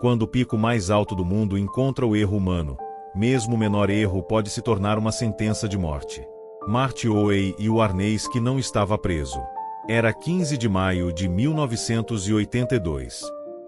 Quando o pico mais alto do mundo encontra o erro humano, mesmo o menor erro pode se tornar uma sentença de morte. Marty Oey e o arnês que não estava preso. Era 15 de maio de 1982.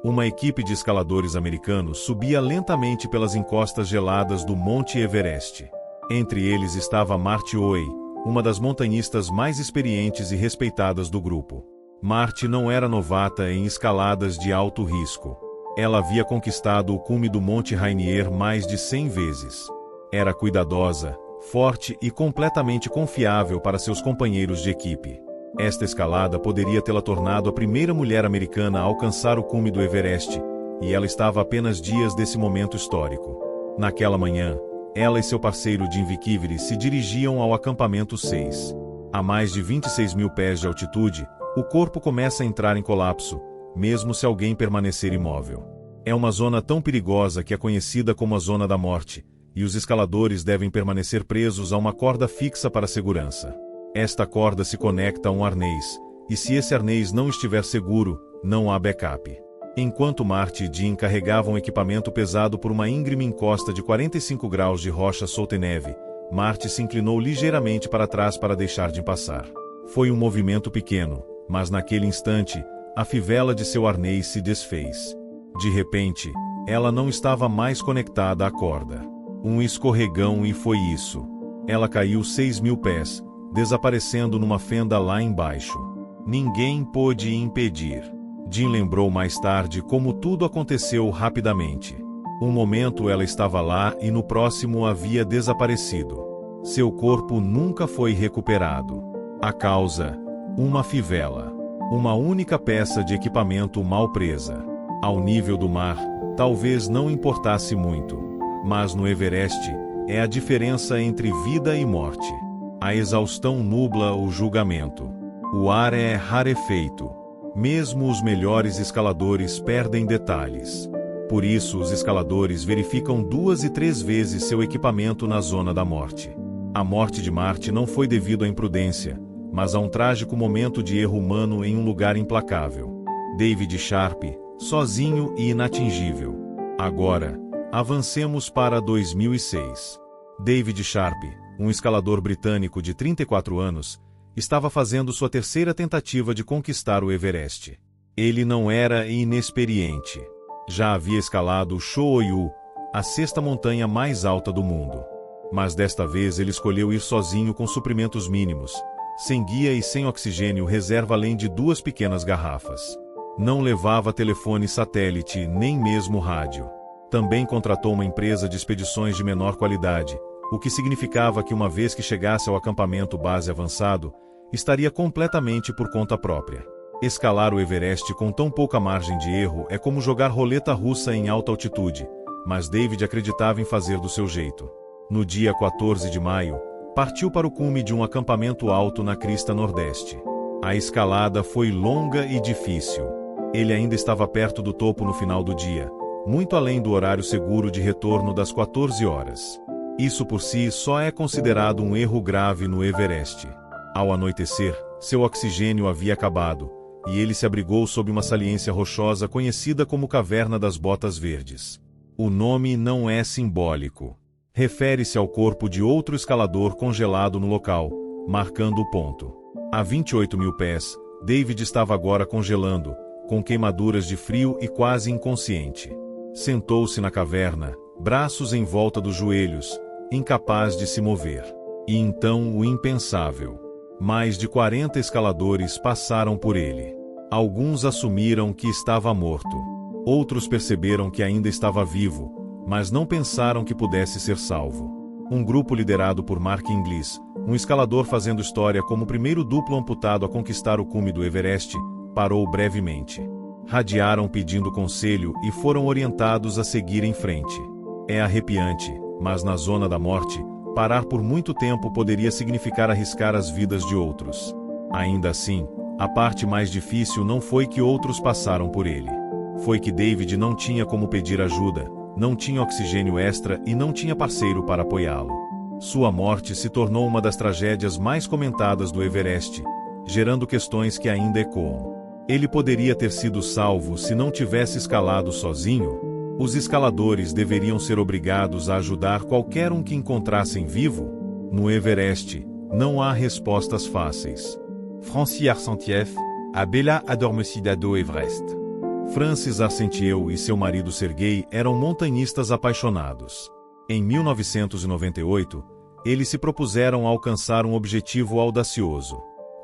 Uma equipe de escaladores americanos subia lentamente pelas encostas geladas do Monte Everest. Entre eles estava Marty Oey, uma das montanhistas mais experientes e respeitadas do grupo. Marty não era novata em escaladas de alto risco. Ela havia conquistado o cume do Monte Rainier mais de 100 vezes. Era cuidadosa, forte e completamente confiável para seus companheiros de equipe. Esta escalada poderia tê-la tornado a primeira mulher americana a alcançar o cume do Everest, e ela estava a apenas dias desse momento histórico. Naquela manhã, ela e seu parceiro Jim Vikiviri se dirigiam ao acampamento 6. A mais de 26 mil pés de altitude, o corpo começa a entrar em colapso, mesmo se alguém permanecer imóvel. É uma zona tão perigosa que é conhecida como a Zona da Morte, e os escaladores devem permanecer presos a uma corda fixa para segurança. Esta corda se conecta a um arnês, e se esse arnês não estiver seguro, não há backup. Enquanto Marty e Jim carregavam equipamento pesado por uma íngreme encosta de 45 graus de rocha solta e neve, Marty se inclinou ligeiramente para trás para deixar Jim passar. Foi um movimento pequeno, mas naquele instante, a fivela de seu arnês se desfez. De repente, ela não estava mais conectada à corda. Um escorregão e foi isso. Ela caiu 6.000 pés, desaparecendo numa fenda lá embaixo. Ninguém pôde impedir. Jim lembrou mais tarde como tudo aconteceu rapidamente. Um momento ela estava lá e no próximo havia desaparecido. Seu corpo nunca foi recuperado. A causa: uma fivela. Uma única peça de equipamento mal presa. Ao nível do mar, talvez não importasse muito. Mas no Everest, é a diferença entre vida e morte. A exaustão nubla o julgamento. O ar é rarefeito. Mesmo os melhores escaladores perdem detalhes. Por isso os escaladores verificam 2 e 3 vezes seu equipamento na zona da morte. A morte de Marty não foi devido à imprudência, mas a um trágico momento de erro humano em um lugar implacável. David Sharp, sozinho e inatingível. Agora, avancemos para 2006. David Sharp, um escalador britânico de 34 anos, estava fazendo sua terceira tentativa de conquistar o Everest. Ele não era inexperiente. Já havia escalado o Cho-Oyu, a 6ª montanha mais alta do mundo. Mas desta vez ele escolheu ir sozinho com suprimentos mínimos, sem guia e sem oxigênio reserva além de 2 pequenas garrafas. Não levava telefone satélite nem mesmo rádio. Também contratou uma empresa de expedições de menor qualidade, o que significava que uma vez que chegasse ao acampamento base avançado, estaria completamente por conta própria. Escalar o Everest com tão pouca margem de erro é como jogar roleta russa em alta altitude, mas David acreditava em fazer do seu jeito. No dia 14 de maio, partiu para o cume de um acampamento alto na crista nordeste. A escalada foi longa e difícil. Ele ainda estava perto do topo no final do dia, muito além do horário seguro de retorno das 14 horas. Isso por si só é considerado um erro grave no Everest. Ao anoitecer, seu oxigênio havia acabado, e ele se abrigou sob uma saliência rochosa conhecida como Caverna das Botas Verdes. O nome não é simbólico. Refere-se ao corpo de outro escalador congelado no local, marcando o ponto. A 28.000 pés, David estava agora congelando, com queimaduras de frio e quase inconsciente. Sentou-se na caverna, braços em volta dos joelhos, incapaz de se mover. E então o impensável. Mais de 40 escaladores passaram por ele. Alguns assumiram que estava morto. Outros perceberam que ainda estava vivo, mas não pensaram que pudesse ser salvo. Um grupo liderado por Mark Inglis, um escalador fazendo história como o primeiro duplo amputado a conquistar o cume do Everest, parou brevemente. Radiaram pedindo conselho e foram orientados a seguir em frente. É arrepiante, mas na zona da morte, parar por muito tempo poderia significar arriscar as vidas de outros. Ainda assim, a parte mais difícil não foi que outros passaram por ele. Foi que David não tinha como pedir ajuda, não tinha oxigênio extra e não tinha parceiro para apoiá-lo. Sua morte se tornou uma das tragédias mais comentadas do Everest, gerando questões que ainda ecoam. Ele poderia ter sido salvo se não tivesse escalado sozinho? Os escaladores deveriam ser obrigados a ajudar qualquer um que encontrassem vivo? No Everest, não há respostas fáceis. Francis Arcentieff, a bela adormecida do Everest. Francis Arcentieff e seu marido Sergei eram montanhistas apaixonados. Em 1998, eles se propuseram alcançar um objetivo audacioso.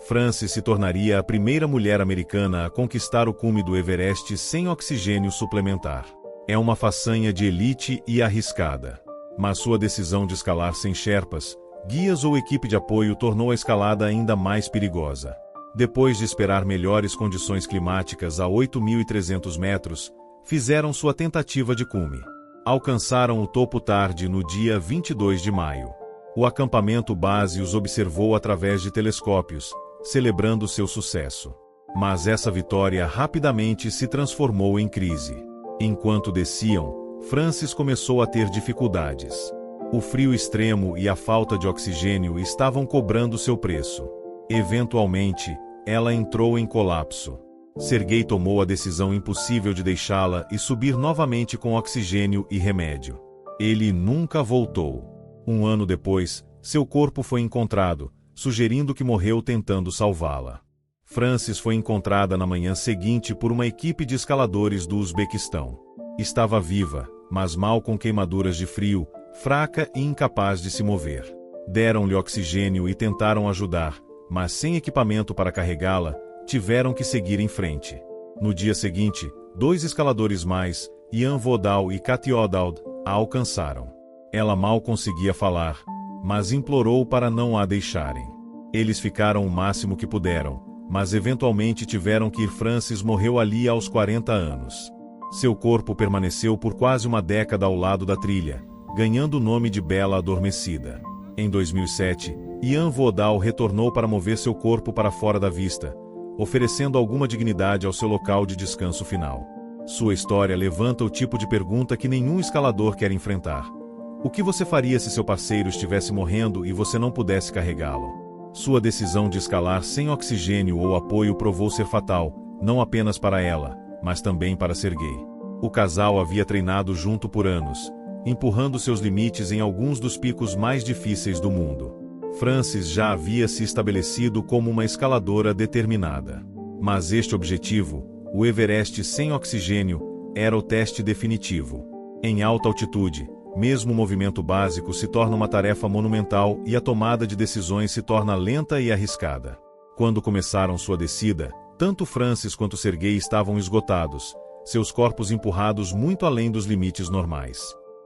Francis se tornaria a primeira mulher americana a conquistar o cume do Everest sem oxigênio suplementar. É uma façanha de elite e arriscada. Mas sua decisão de escalar sem sherpas, guias ou equipe de apoio tornou a escalada ainda mais perigosa. Depois de esperar melhores condições climáticas a 8.300 metros, fizeram sua tentativa de cume. Alcançaram o topo tarde no dia 22 de maio. O acampamento base os observou através de telescópios, celebrando seu sucesso. Mas essa vitória rapidamente se transformou em crise. Enquanto desciam, Francis começou a ter dificuldades. O frio extremo e a falta de oxigênio estavam cobrando seu preço. Eventualmente, ela entrou em colapso. Sergei tomou a decisão impossível de deixá-la e subir novamente com oxigênio e remédio. Ele nunca voltou. Um ano depois, seu corpo foi encontrado, sugerindo que morreu tentando salvá-la. Francis foi encontrada na manhã seguinte por uma equipe de escaladores do Uzbequistão. Estava viva, mas mal com queimaduras de frio, fraca e incapaz de se mover. Deram-lhe oxigênio e tentaram ajudar, mas sem equipamento para carregá-la, tiveram que seguir em frente. No dia seguinte, 2 escaladores mais, Ian Vodal e Cathy O'Dowd, a alcançaram. Ela mal conseguia falar, mas implorou para não a deixarem. Eles ficaram o máximo que puderam, mas eventualmente tiveram que ir. Francis morreu ali aos 40 anos. Seu corpo permaneceu por quase uma década ao lado da trilha, ganhando o nome de Bela Adormecida. Em 2007, Ian Vodal retornou para mover seu corpo para fora da vista, oferecendo alguma dignidade ao seu local de descanso final. Sua história levanta o tipo de pergunta que nenhum escalador quer enfrentar. O que você faria se seu parceiro estivesse morrendo e você não pudesse carregá-lo? Sua decisão de escalar sem oxigênio ou apoio provou ser fatal, não apenas para ela, mas também para Sergei. O casal havia treinado junto por anos, empurrando seus limites em alguns dos picos mais difíceis do mundo. Francis já havia se estabelecido como uma escaladora determinada. Mas este objetivo, o Everest sem oxigênio, era o teste definitivo. Em alta altitude, mesmo o movimento básico se torna uma tarefa monumental e a tomada de decisões se torna lenta e arriscada. Quando começaram sua descida, tanto Francis quanto Sergei estavam esgotados, seus corpos empurrados muito além dos limites normais.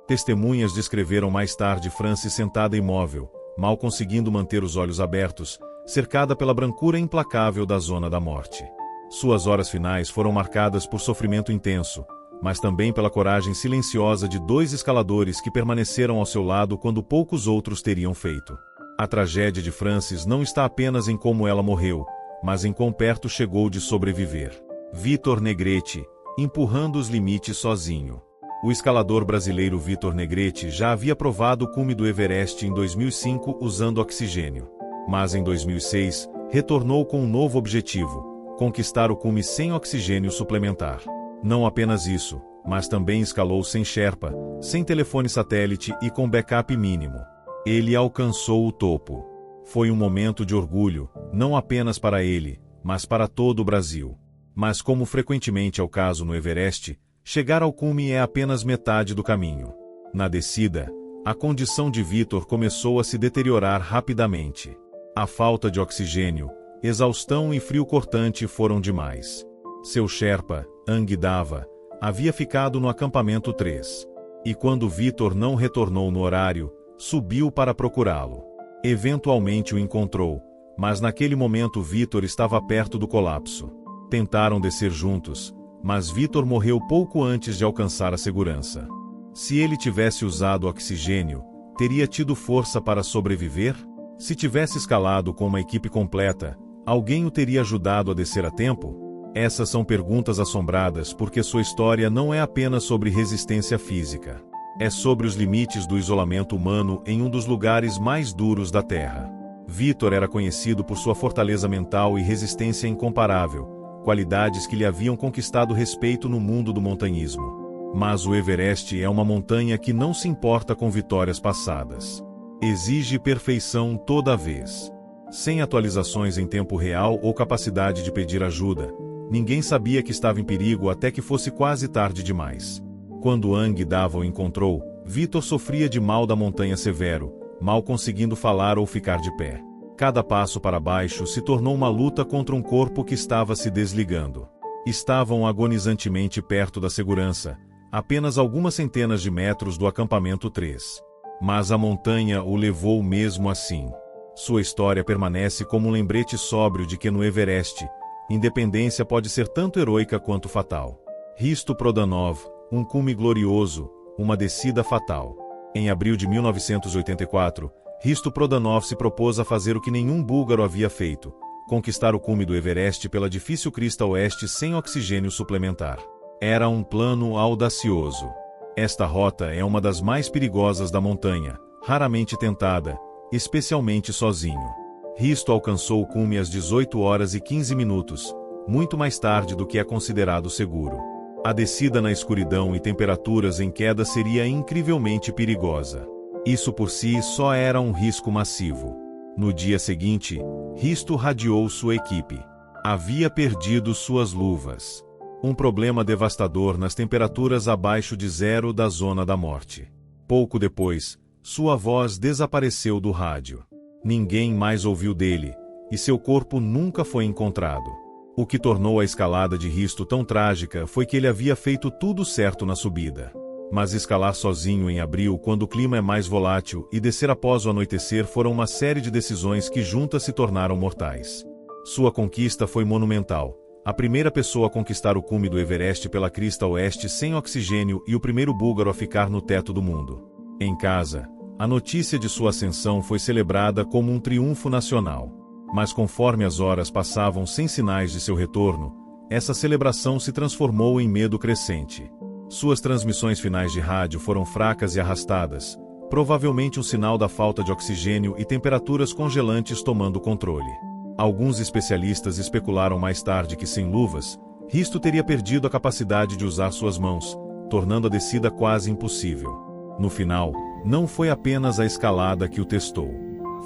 Testemunhas descreveram mais tarde Francis sentada imóvel, mal conseguindo manter os olhos abertos, cercada pela brancura implacável da zona da morte. Suas horas finais foram marcadas por sofrimento intenso, mas também pela coragem silenciosa de 2 escaladores que permaneceram ao seu lado quando poucos outros teriam feito. A tragédia de Francis não está apenas em como ela morreu, mas em quão perto chegou de sobreviver. Vitor Negretti, empurrando os limites sozinho. O escalador brasileiro Vitor Negretti já havia provado o cume do Everest em 2005 usando oxigênio. Mas em 2006, retornou com um novo objetivo: conquistar o cume sem oxigênio suplementar. Não apenas isso, mas também escalou sem sherpa, sem telefone satélite e com backup mínimo. Ele alcançou o topo. Foi um momento de orgulho, não apenas para ele, mas para todo o Brasil. Mas como frequentemente é o caso no Everest, chegar ao cume é apenas metade do caminho. Na descida, a condição de Vitor começou a se deteriorar rapidamente. A falta de oxigênio, exaustão e frio cortante foram demais. Seu sherpa, Angdava, havia ficado no acampamento 3. E quando Vitor não retornou no horário, subiu para procurá-lo. Eventualmente o encontrou, mas naquele momento Vitor estava perto do colapso. Tentaram descer juntos, mas Vitor morreu pouco antes de alcançar a segurança. Se ele tivesse usado oxigênio, teria tido força para sobreviver? Se tivesse escalado com uma equipe completa, alguém o teria ajudado a descer a tempo? Essas são perguntas assombradas porque sua história não é apenas sobre resistência física. É sobre os limites do isolamento humano em um dos lugares mais duros da Terra. Vitor era conhecido por sua fortaleza mental e resistência incomparável, qualidades que lhe haviam conquistado respeito no mundo do montanhismo. Mas o Everest é uma montanha que não se importa com vitórias passadas. Exige perfeição toda vez. Sem atualizações em tempo real ou capacidade de pedir ajuda, ninguém sabia que estava em perigo até que fosse quase tarde demais. Quando Aang Dava o encontrou, Vitor sofria de mal da montanha severo, mal conseguindo falar ou ficar de pé. Cada passo para baixo se tornou uma luta contra um corpo que estava se desligando. Estavam agonizantemente perto da segurança, apenas algumas centenas de metros do acampamento 3. Mas a montanha o levou mesmo assim. Sua história permanece como um lembrete sóbrio de que no Everest, independência pode ser tanto heroica quanto fatal. Hristo Prodanov, um cume glorioso, uma descida fatal. Em abril de 1984, Hristo Prodanov se propôs a fazer o que nenhum búlgaro havia feito: conquistar o cume do Everest pela difícil crista oeste sem oxigênio suplementar. Era um plano audacioso. Esta rota é uma das mais perigosas da montanha, raramente tentada, especialmente sozinho. Hristo alcançou o cume às 18 horas e 15 minutos, muito mais tarde do que é considerado seguro. A descida na escuridão e temperaturas em queda seria incrivelmente perigosa. Isso por si só era um risco massivo. No dia seguinte, Hristo radiou sua equipe. Havia perdido suas luvas. Um problema devastador nas temperaturas abaixo de zero da zona da morte. Pouco depois, sua voz desapareceu do rádio. Ninguém mais ouviu dele, e seu corpo nunca foi encontrado. O que tornou a escalada de Hristo tão trágica foi que ele havia feito tudo certo na subida. Mas escalar sozinho em abril, quando o clima é mais volátil, e descer após o anoitecer foram uma série de decisões que juntas se tornaram mortais. Sua conquista foi monumental. A primeira pessoa a conquistar o cume do Everest pela crista oeste sem oxigênio e o primeiro búlgaro a ficar no teto do mundo. Em casa, a notícia de sua ascensão foi celebrada como um triunfo nacional. Mas conforme as horas passavam sem sinais de seu retorno, essa celebração se transformou em medo crescente. Suas transmissões finais de rádio foram fracas e arrastadas, provavelmente um sinal da falta de oxigênio e temperaturas congelantes tomando o controle. Alguns especialistas especularam mais tarde que, sem luvas, Hristo teria perdido a capacidade de usar suas mãos, tornando a descida quase impossível. No final, não foi apenas a escalada que o testou.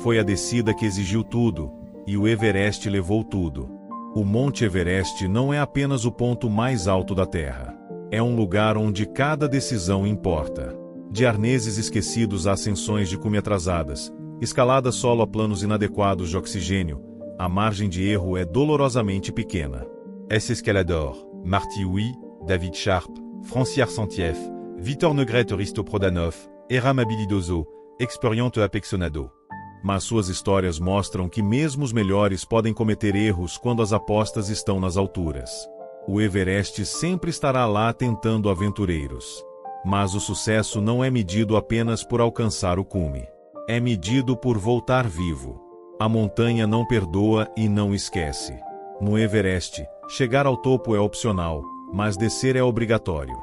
Foi a descida que exigiu tudo, e o Everest levou tudo. O Monte Everest não é apenas o ponto mais alto da Terra. É um lugar onde cada decisão importa. De arneses esquecidos a ascensões de cume atrasadas, escalada solo a planos inadequados de oxigênio, a margem de erro é dolorosamente pequena. S. Escalador, Marty Huy, David Sharp, Franciar Santieff, Vitor Negrete Hristo Prodanov, Eram Habilidoso, Experiente Apexonado. Mas suas histórias mostram que mesmo os melhores podem cometer erros quando as apostas estão nas alturas. O Everest sempre estará lá tentando aventureiros. Mas o sucesso não é medido apenas por alcançar o cume. É medido por voltar vivo. A montanha não perdoa e não esquece. No Everest, chegar ao topo é opcional, mas descer é obrigatório.